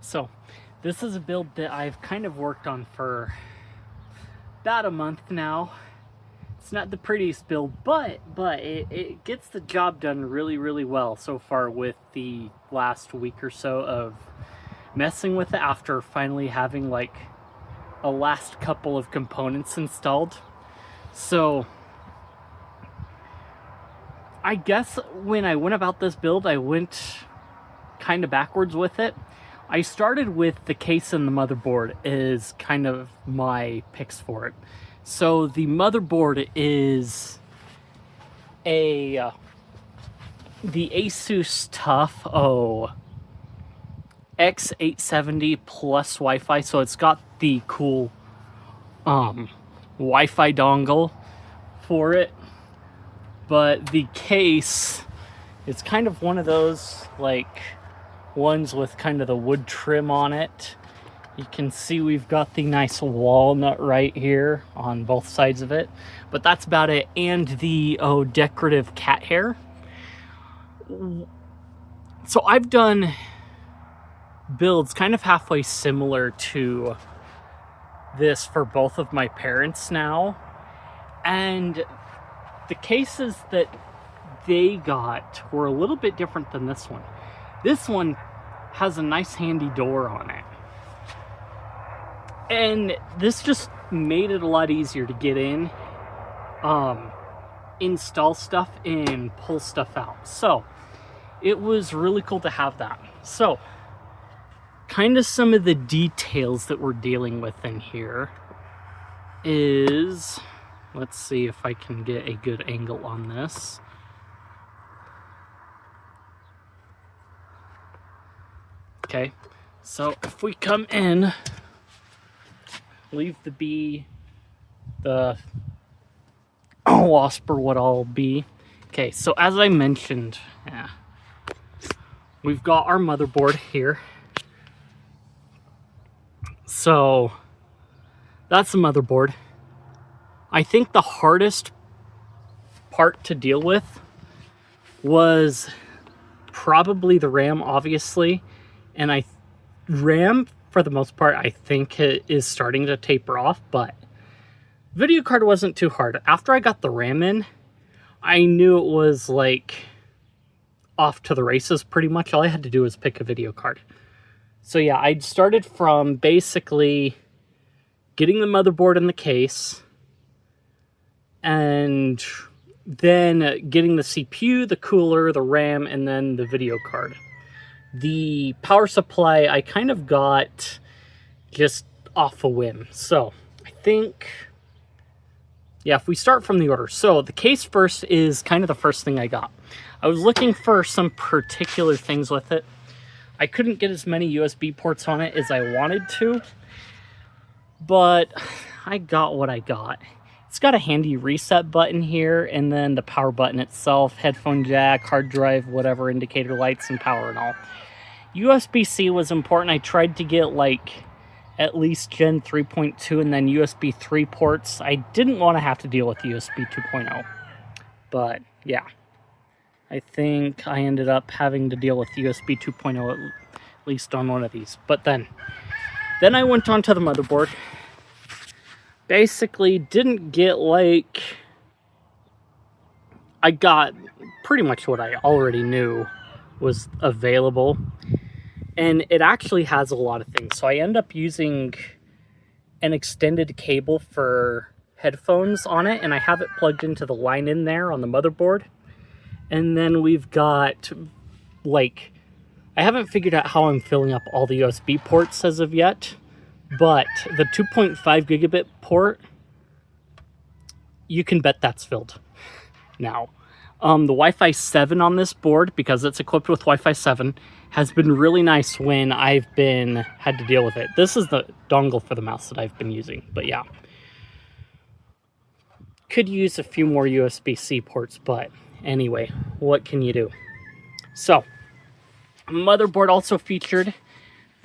So this is a build that I've kind of worked on for about a month now. It's not the prettiest build, but it gets the job done really well so far with the last week or so of messing with it after finally having like a last couple of components installed. So I guess when I went about this build, I went kind of backwards with it. I started with the case and the motherboard as kind of my picks for it. So the motherboard is the Asus TUF X870 plus Wi-Fi. So it's got the cool Wi-Fi dongle for it. But the case, it's kind of one of those like ones with kind of the wood trim on it. You can see we've got the nice walnut right here on both sides of it, but that's about it. And the decorative cat hair. So I've done builds kind of halfway similar to this for both of my parents now, and the cases that they got were a little bit different than this one. This one has a nice handy door on it. And this just made it a lot easier to get in, install stuff, and pull stuff out. So it was really cool to have that. So kind of some of the details that we're dealing with in here is, let's see if I can get a good angle on this. Okay, so if we come in, leave the wasp or what I'll be. Okay, so as I mentioned, we've got our motherboard here. So that's the motherboard. I think the hardest part to deal with was probably the RAM, obviously. And RAM, for the most part, I think it is starting to taper off, but video card wasn't too hard. After I got the RAM in, I knew it was like off to the races pretty much. All I had to do was pick a video card. So yeah, I started from basically getting the motherboard in the case, and then getting the CPU, the cooler, the RAM, and then the video card. The power supply I kind of got just off a whim. So I think, yeah, if we start from the order. So the case first is kind of the first thing I got. I was looking for some particular things with it. I couldn't get as many USB ports on it as I wanted to, but I got what I got. It's got a handy reset button here, and then the power button itself, headphone jack, hard drive, whatever, indicator lights, and power and all. USB-C was important. I tried to get like at least Gen 3.2 and then USB 3 ports. I didn't want to have to deal with USB 2.0, but yeah. I think I ended up having to deal with USB 2.0 at least on one of these. But then I went on to the motherboard. Basically didn't get like, I got pretty much what I already knew was available, and it actually has a lot of things. So I end up using an extended cable for headphones on it, and I have it plugged into the line in there on the motherboard. And then we've got, like, I haven't figured out how I'm filling up all the USB ports as of yet, but the 2.5 gigabit port, you can bet that's filled now. The Wi-Fi 7 on this board, because it's equipped with Wi-Fi 7, has been really nice when I've had to deal with it. This is the dongle for the mouse that I've been using, but yeah. Could use a few more USB-C ports, but anyway, what can you do? So, motherboard also featured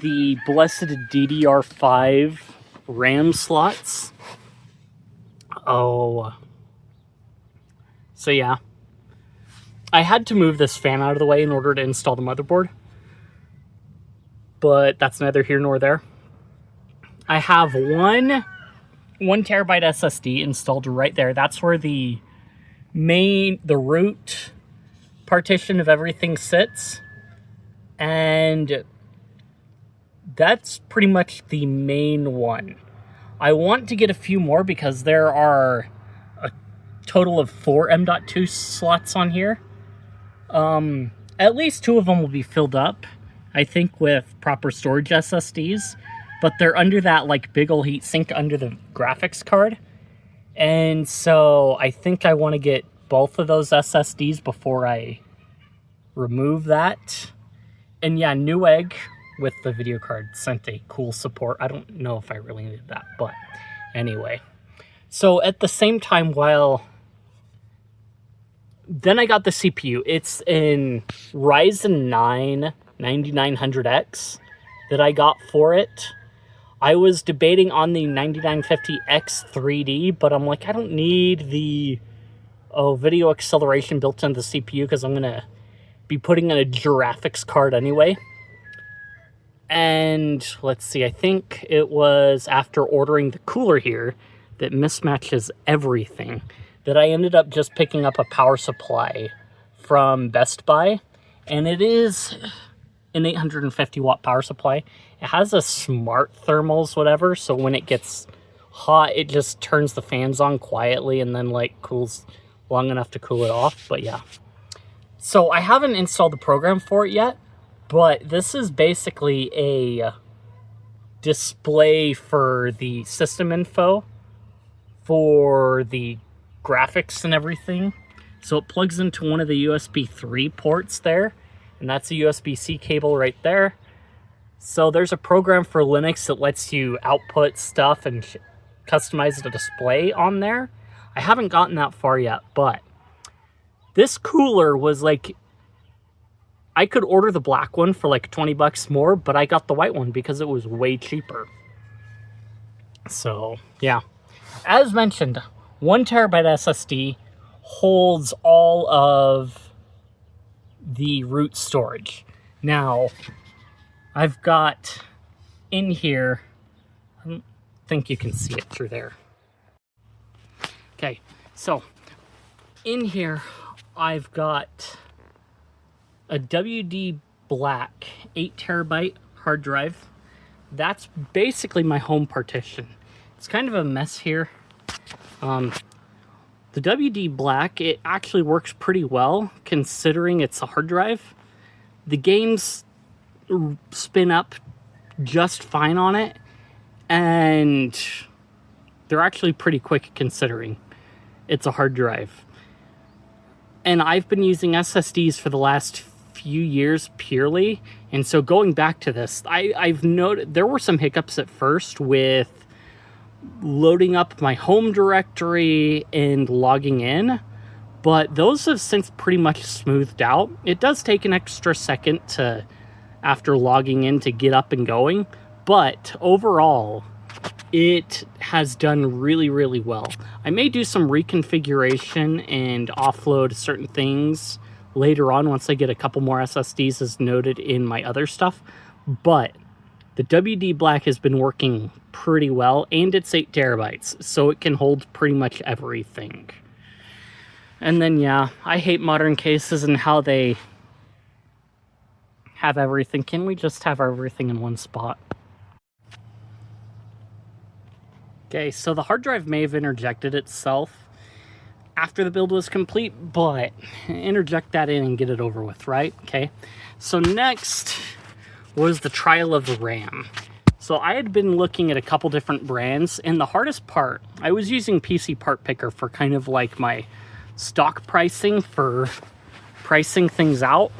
the blessed DDR5 RAM slots. So yeah. I had to move this fan out of the way in order to install the motherboard. but that's neither here nor there. I have one terabyte SSD installed right there. That's where the root partition of everything sits. And that's pretty much the main one. I want to get a few more because there are a total of 4 M.2 slots on here. At least 2 of them will be filled up, I think, with proper storage SSDs. But they're under that like big ol' heat sink under the graphics card. And so I think I want to get both of those SSDs before I remove that. And yeah, Newegg with the video card sent a cool support. I don't know if I really needed that, but anyway. So at the same time, then I got the CPU. It's an Ryzen 9 9900X that I got for it. I was debating on the 9950X 3D, but I'm like, I don't need the video acceleration built into the CPU because I'm going to be putting in a graphics card anyway. And let's see, I think it was after ordering the cooler here that mismatches everything that I ended up just picking up a power supply from Best Buy. And it is an 850 watt power supply. It has a smart thermals, whatever, so when it gets hot, it just turns the fans on quietly and then like cools long enough to cool it off. But yeah, so I haven't installed the program for it yet, but this is basically a display for the system info for the graphics and everything. So it plugs into one of the USB 3 ports there, and that's a USB-C cable right there. So there's a program for Linux that lets you output stuff and customize the display on there. I haven't gotten that far yet, but this cooler was like, I could order the black one for like 20 bucks more, but I got the white one because it was way cheaper. So yeah, as mentioned, 1 terabyte SSD holds all of the root storage. Now, I've got in here, I don't think you can see it through there. Okay, so in here, I've got a WD Black 8 terabyte hard drive. That's basically my home partition. It's kind of a mess here. The WD Black, it actually works pretty well considering it's a hard drive. The games spin up just fine on it, and they're actually pretty quick considering it's a hard drive. And I've been using SSDs for the last few years purely, and so going back to this, I've noted there were some hiccups at first with loading up my home directory and logging in, but those have since pretty much smoothed out. It does take an extra second to, after logging in, to get up and going, but overall it has done really, really well. I may do some reconfiguration and offload certain things later on once I get a couple more SSDs as noted in my other stuff, but the WD Black has been working pretty well, and it's 8 terabytes, so it can hold pretty much everything. And then, yeah, I hate modern cases and how they have everything. Can we just have everything in one spot? Okay, so the hard drive may have interjected itself after the build was complete, but interject that in and get it over with, right? Okay, so next was the trial of the RAM. So I had been looking at a couple different brands, and the hardest part, I was using PC Part Picker for kind of like my stock pricing for pricing things out.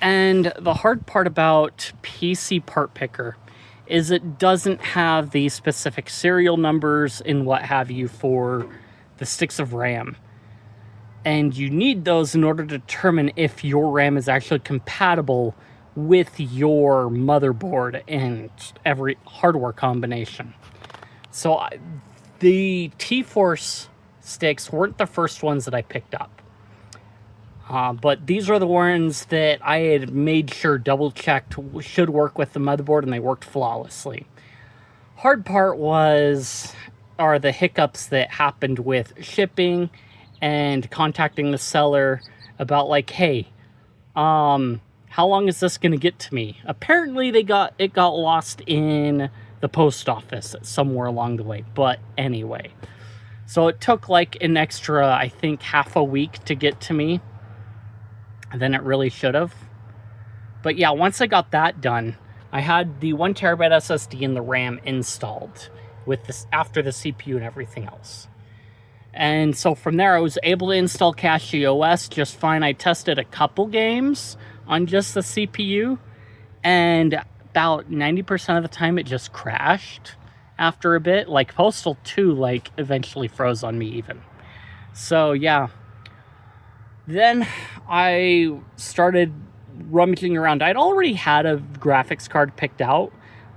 And the hard part about PC Part Picker is it doesn't have the specific serial numbers and what have you for the sticks of RAM. And you need those in order to determine if your RAM is actually compatible with your motherboard and every hardware combination. So the T-Force sticks weren't the first ones that I picked up. But these are the ones that I had made sure double checked should work with the motherboard, and they worked flawlessly. Hard part are the hiccups that happened with shipping and contacting the seller about like, hey, how long is this going to get to me? Apparently it got lost in the post office somewhere along the way. But anyway, so it took like an extra, I think, half a week to get to me than it really should have. But yeah, once I got that done, I had the 1 terabyte SSD and the RAM installed with this after the CPU and everything else. And so from there, I was able to install Cache OS just fine. I tested a couple games on just the CPU, and about 90% of the time it just crashed after a bit. Like Postal 2, like, eventually froze on me even. So yeah. Then I started rummaging around. I'd already had a graphics card picked out,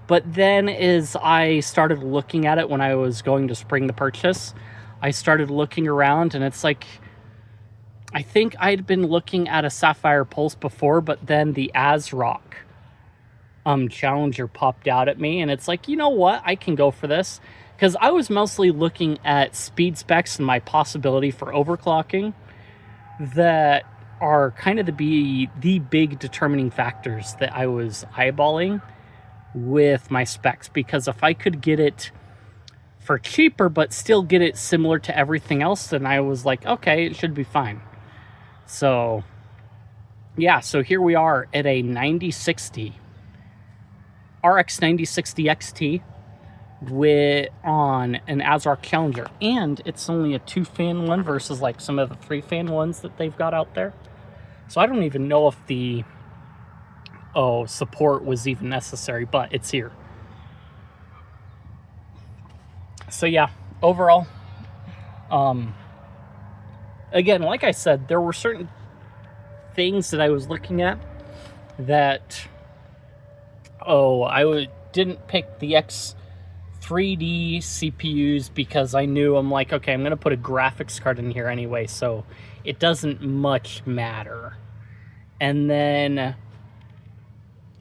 but then as I started looking at it when I was going to spring the purchase, I started looking around, and it's like, I think I'd been looking at a Sapphire Pulse before, but then the ASRock Challenger popped out at me, and it's like, you know what, I can go for this, because I was mostly looking at speed specs and my possibility for overclocking that are kind of the big determining factors that I was eyeballing with my specs, because if I could get it for cheaper but still get it similar to everything else, then I was like, okay, it should be fine. So yeah, so here we are at a 9060 RX 9060 XT on an ASRock Challenger, and it's only a 2-fan one versus like some of the 3-fan ones that they've got out there. So I don't even know if the support was even necessary, but it's here. So yeah, overall, again, like I said, there were certain things that I was looking at that, didn't pick the X3D CPUs because I knew, I'm like, okay, I'm going to put a graphics card in here anyway, so it doesn't much matter. And then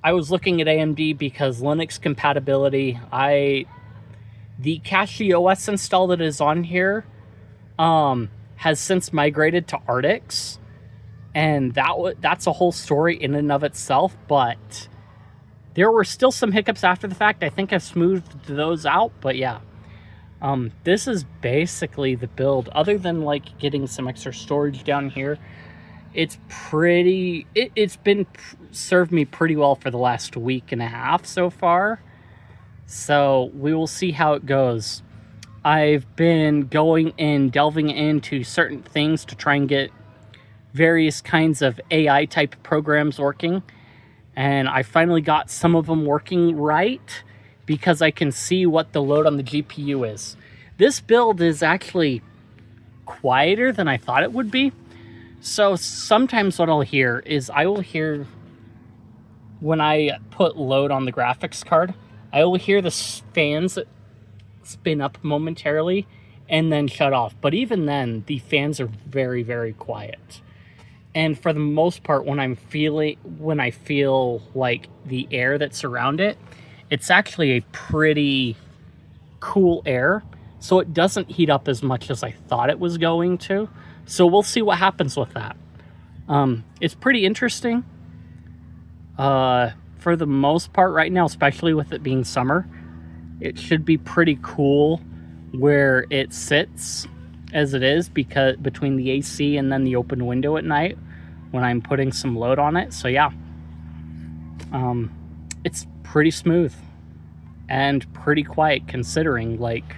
I was looking at AMD because Linux compatibility. The Cache OS install that is on here has since migrated to Arctic, and that's a whole story in and of itself, but there were still some hiccups after the fact. I think I've smoothed those out, but yeah. This is basically the build. Other than like getting some extra storage down here, it's been served me pretty well for the last week and a half so far. So we will see how it goes. I've been going and delving into certain things to try and get various kinds of AI type programs working. And I finally got some of them working right because I can see what the load on the GPU is. This build is actually quieter than I thought it would be. So sometimes what I'll hear is I will hear when I put load on the graphics card, I will hear the fans spin up momentarily and then shut off. But even then, the fans are very, very quiet. And for the most part, when I feel like the air that's around it, it's actually a pretty cool air. So it doesn't heat up as much as I thought it was going to. So we'll see what happens with that. It's pretty interesting. For the most part right now, especially with it being summer, it should be pretty cool where it sits as it is, because between the AC and then the open window at night when I'm putting some load on it. So yeah, it's pretty smooth and pretty quiet considering like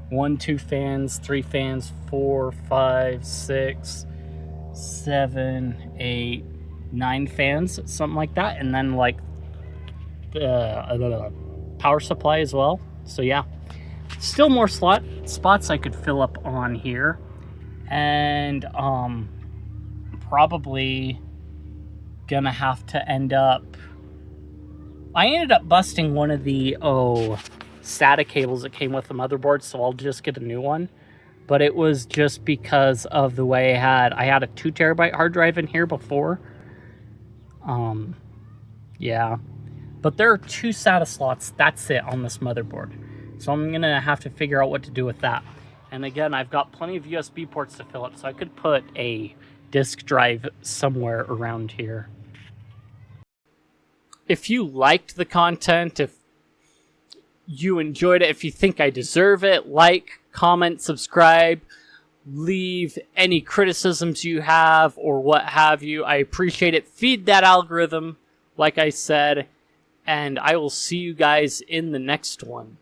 1, 2 fans, 3 fans, 4, 5, 6, 7, 8, 9 fans, something like that, and then like the power supply as well. So yeah, still more spots I could fill up on here, and probably gonna have to I ended up busting one of the SATA cables that came with the motherboard, so I'll just get a new one. but it was just because of the way I had a 2 terabyte hard drive in here before. Yeah. But there are 2 SATA slots, that's it, on this motherboard. So I'm gonna have to figure out what to do with that. And again, I've got plenty of USB ports to fill up, so I could put a disk drive somewhere around here. If you liked the content, if you enjoyed it, if you think I deserve it, like, comment, subscribe, leave any criticisms you have or what have you. I appreciate it. Feed that algorithm, like I said, and I will see you guys in the next one.